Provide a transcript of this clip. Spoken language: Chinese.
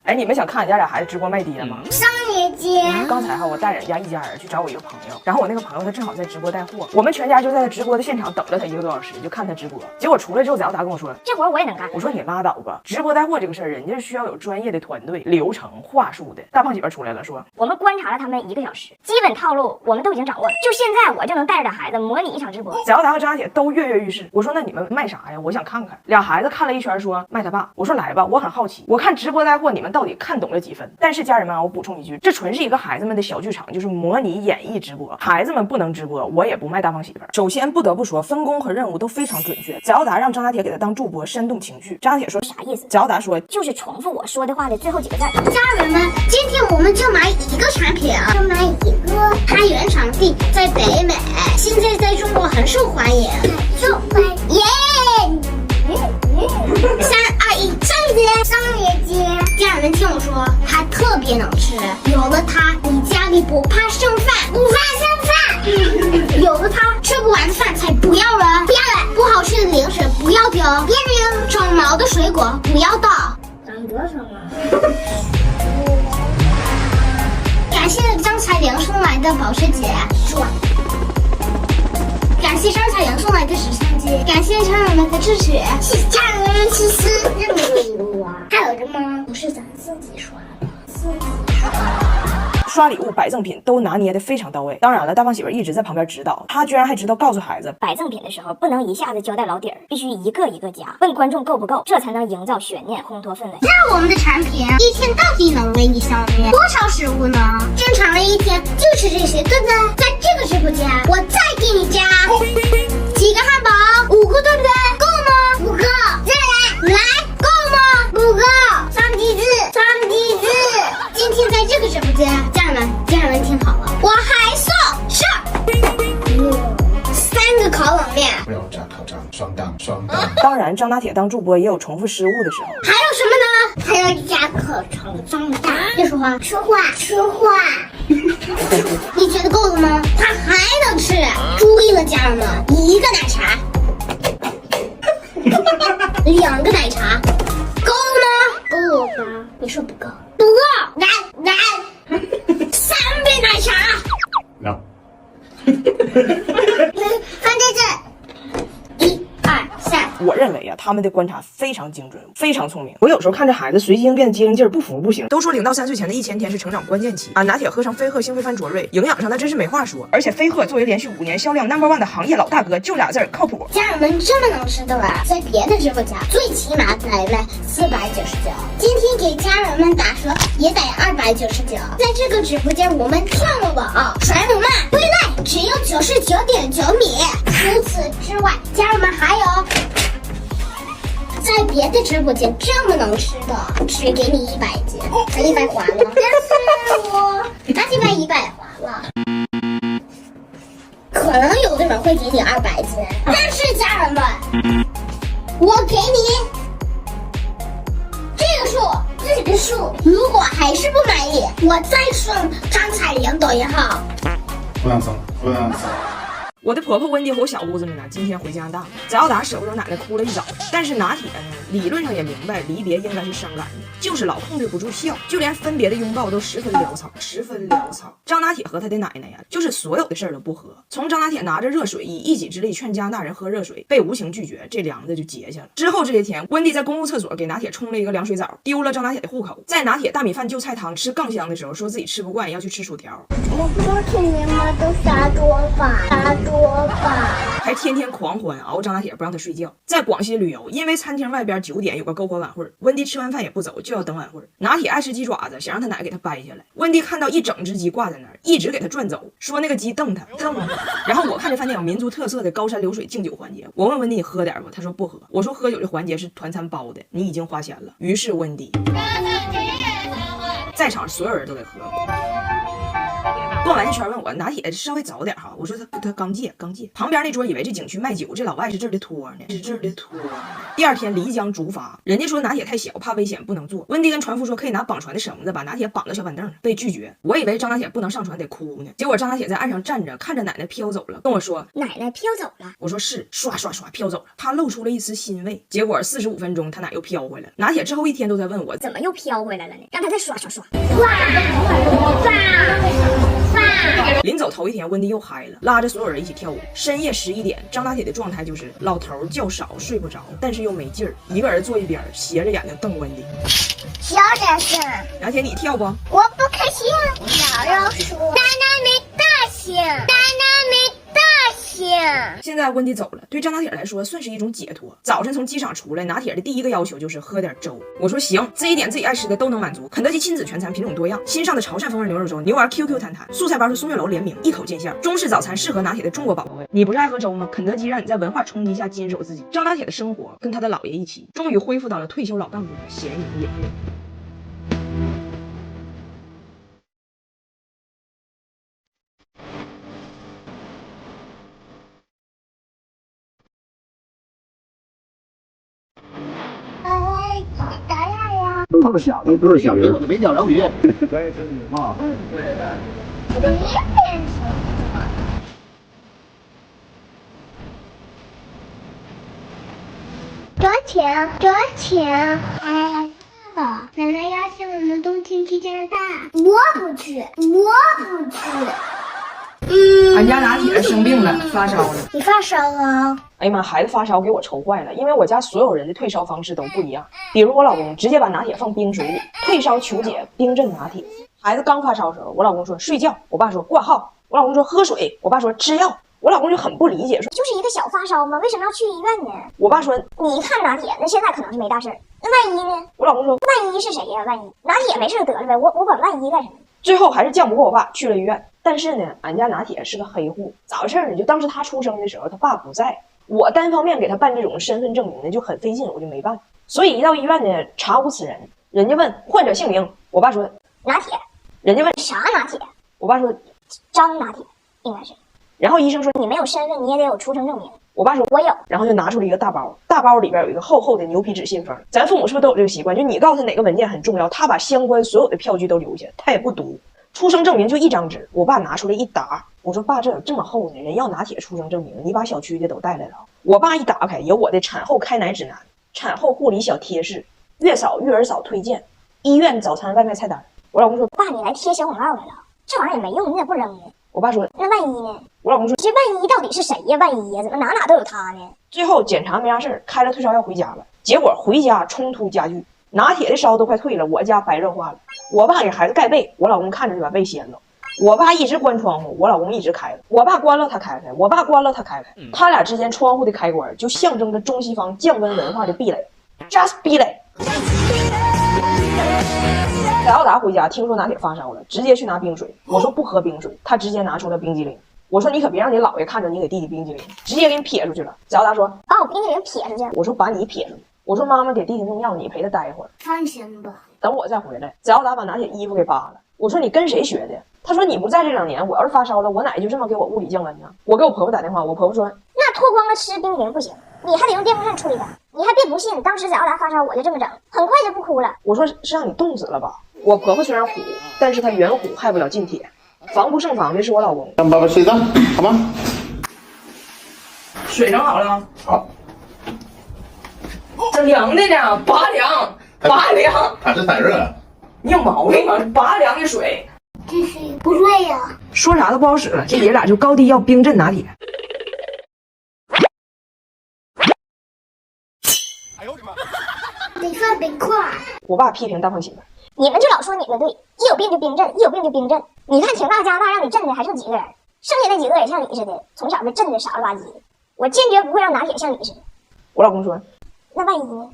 哎，你们想看俺家俩孩子直播卖爹吗？商业街。刚才我带人家一家人去找我一个朋友，然后我那个朋友他正好在直播带货，我们全家就在他直播的现场等了他1个多小时，就看他直播。结果出来之后，达跟我说，这活我也能干。我说你拉倒吧，直播带货这个事儿，人家是需要有专业的团队、流程、话术的。大胖媳妇出来了，说我们观察了他们1个小时，基本套路我们都已经掌握了。就现在我就能带着孩子模拟一场直播。达和张家铁都跃跃欲试。我说那你们卖啥呀？我想看看。俩孩子看了一圈，说卖他爸。我说来吧，我很好奇，我看直播带货你们到底看懂了几分？但是家人们啊，我补充一句，这纯是一个孩子们的小剧场，就是模拟演绎直播。孩子们不能直播，我也不卖大胖媳妇。首先不得不说，分工和任务都非常准确。达让张家铁给他当助播，煽动情绪。张家铁说啥意思？达说就是重复我说的话的最后几个字。家人们，今天我们就买一个产品啊，就买一个。它原产地在北美，现在在中国很受欢迎。受欢迎。3、2、1，商业街。家人们听我说，它特别能吃，有了它，你家里不怕剩饭，不怕剩饭。有了它，吃不完的饭菜不要扔，不好吃的零食不要丢，别扔，长毛的水果不要倒。长多少毛？感谢张彩玲送来的保时捷，爽！感谢张彩玲送来的时尚机，感谢家人们的支持，谢谢家人们支持。这么多礼物啊，还有这吗？不是咱自己刷的，自己刷。刷礼物摆赠品都拿捏得非常到位。当然了，大胖媳妇一直在旁边指导，她居然还知道告诉孩子，摆赠品的时候不能一下子交代老底儿，必须一个一个加，问观众够不够，这才能营造悬念，烘托氛围。那我们的产品一天到底能为你消灭多少食物呢？正常的一天就是这些，对不对？在这个直播间，我再给你加几个汉堡，5个，对不对？够吗？不够，再来，够吗？不够，3个字。今天在这个直播间，家人们听好了，我还送上3个烤冷面，不要炸烤炸，双档。当然，张大铁当助播也有重复失误的时候。还有什么呢？还要加可成长大。别说话，说话。你觉得够了吗？他还能吃。注意了，家人们，1个奶茶，2个奶茶，够了吗？够了吧？你说不够？不够，来，3杯奶茶。No。放在这，1、2、3。我认为啊，他们的观察非常精准，非常聪明。我有时候看着孩子随机应变的机灵劲儿，不服不行。都说0到3岁前的1000天是成长关键期，俺拿铁喝上飞鹤星飞帆卓瑞，营养上那真是没话说。而且飞鹤作为连续5年销量 No.1 的行业老大哥，就俩字儿靠谱。家人们这么能吃的了，在别的直播间最起码得卖499，今天给家人们打折也得299。在这个直播间，我们跳了网、甩母曼、归来，只有99.9米。除此之外，家人们还有。在别的直播间这么能吃的，只给你100斤，100花了，但是我拿起来100花了。可能有的人会给你200斤，但是家人们，我给你这个数，如果还是不满意，我再送张彩玲抖音号。不让送。我的婆婆温迪和我小姑子们呢，今天回加拿大，达舍不得奶奶哭了一早。但是拿铁呢，理论上也明白离别应该是伤感的，就是老控制不住笑，就连分别的拥抱都十分潦草。张拿铁和他的奶奶呀，就是所有的事儿都不和。从张拿铁拿着热水以一己之力劝加拿大人喝热水，被无情拒绝，这梁子就结下了。之后这些天，温迪在公共厕所给拿铁冲了一个凉水澡，丢了张拿铁的户口。在拿铁大米饭就菜汤吃杠香的时候，说自己吃不惯，要去吃薯条。我说请你们都杀多吧。还天天狂欢，熬张大铁不让他睡觉。在广西旅游，因为餐厅外边9点有个篝火晚会，温迪吃完饭也不走，就要等晚会。拿铁爱吃鸡爪子，想让他奶给他掰下来。温迪看到一整只鸡挂在那儿，一直给他转走，说那个鸡瞪他。然后我看着饭店有民族特色的高山流水敬酒环节，我问温迪你喝点不？他说不喝。我说喝酒的环节是团餐包的，你已经花钱了。于是温迪，在场所有人都得喝。逛完一圈问我拿铁稍微早点哈，我说他刚戒。旁边那桌以为这景区卖酒，这老外是这儿的托呢，是这儿的托。第二天漓江竹筏，人家说拿铁太小，怕危险不能坐。温迪跟船夫说可以拿绑船的绳子把拿铁绑到小板凳上，被拒绝。我以为张拿铁不能上船得哭呢，结果张拿铁在岸上站着，看着奶奶飘走了，跟我说奶奶飘走了。我说是，唰唰唰飘走了。他露出了一丝欣慰。结果45分钟他奶又飘回来了。拿铁之后一天都在问我怎么又飘回来了呢？让他再刷刷刷。临走头一天，温迪又嗨了，拉着所有人一起跳舞。深夜11点，张拿铁的状态就是老头较少，睡不着，但是又没劲儿，一个人坐一边，斜着眼睛瞪温迪。小点声，拿铁你跳不？我不开心。姥姥说，奶奶没大姓，奶奶没大姓。现在温迪走了，对张拿铁来说算是一种解脱。早晨从机场出来，拿铁的第一个要求就是喝点粥。我说行，这一点自己爱吃的都能满足。肯德基亲子全餐品种多样，新上的潮汕风味牛肉粥，牛丸 QQ 弹弹，素菜包是松月楼联名，一口见馅。中式早餐适合拿铁的中国宝宝味。你不是爱喝粥吗？肯德基让你在文化冲击下坚守自己。张拿铁的生活跟他的姥爷一起，终于恢复到了退休老干部的闲云野鹤。泡个小鱼，不是小鱼，没钓着鱼。对，是啊。多少钱？多少钱？哎，奶奶邀请我们冬天去加拿大，我不去，我不去。俺家拿铁生病了，发烧了。你发烧了？哎呀妈，孩子发烧给我愁坏了，因为我家所有人的退烧方式都不一样。比如我老公直接把拿铁放冰水里，退烧求解冰镇拿铁。孩子刚发烧的时候，我老公说睡觉，我爸说挂号，我老公说喝水，我爸说吃药。我老公就很不理解，说就是一个小发烧吗？为什么要去医院呢？我爸说你看拿铁，那现在可能是没大事儿，那万一呢？我老公说万一是谁呀？万一拿铁没事得了呗，我管万一干什么？最后还是犟不过我爸，去了医院。但是呢，俺家拿铁是个黑户，咋回事呢？就当时他出生的时候，他爸不在，我单方面给他办这种身份证明呢，就很费劲，我就没办。所以一到医院呢，查无此人。人家问患者姓名，我爸说拿铁。人家问啥拿铁？我爸说张拿铁，应该是。然后医生说你没有身份，你也得有出生证明。我爸说我有，然后就拿出了一个大包，大包里边有一个厚厚的牛皮纸信封。咱父母是不是都有这个习惯？就你告诉他哪个文件很重要，他把相关所有的票据都留下，他也不读。出生证明就一张纸，我爸拿出来一沓，我说爸，这有这么厚呢？人要拿铁出生证明，你把小区的都带来了。我爸一打开，有我的产后开奶指南、产后护理小贴士、月嫂育儿嫂推荐、医院早餐外卖菜单。我老公说爸，你来贴小广告来了，这玩意儿也没用，你咋不扔呢？我爸说那万一呢？我老公说这万一到底是谁呀？万一呀，怎么哪哪都有他呢？最后检查没啥事儿，开了退烧药回家了。结果回家冲突加剧，拿铁的烧都快退了，我家白热化了。我爸给孩子盖被，我老公看着就把被掀了。我爸一直关窗户，我老公一直开了。我爸关了他开开，我爸关了他开开。他俩之间窗户的开关就象征着中西方降温文化的壁垒。Just 壁垒。在奥达回家，听说拿铁发烧了，直接去拿冰水。我说不喝冰水，他直接拿出了冰激凌。我说你可别让你姥爷看着你给弟弟冰激凌，直接给你撇出去了。在奥达说把我冰激凌撇出去。我说把你撇出去。我说妈妈给弟弟弄药，你陪他待一会儿。放心吧，等我再回来。在奥达把拿铁衣服给扒了。我说你跟谁学的？他说你不在这2年，我要是发烧了，我奶就这么给我物理降温呢。我给我婆婆打电话，我婆婆说那脱光了吃冰激凌不行，你还得用电风扇吹它。你还别不信，当时在奥达发烧我就这么整，很快就不哭了。我说是让你冻死了吧？我婆婆虽然虎，但是她远虎害不了近铁，防不胜防的是我老公。让爸爸睡觉好吗？水整好了。好。这凉的呢，拔凉，拔凉。它是散热。你有毛病吗？拔凉的水。这是不对呀。说啥都不好使了，这爷俩就高低要冰镇拿铁。哎呦我的妈！得放冰块。我爸批评大胖媳妇，你们就老说你们对，一有病就冰镇，一有病就冰镇。你看挺大加拿大让你镇的还剩几个人，剩下那几个也像你似的，从小被镇的傻了吧唧的。我坚决不会让拿铁像你似的。我老公说，那万一呢？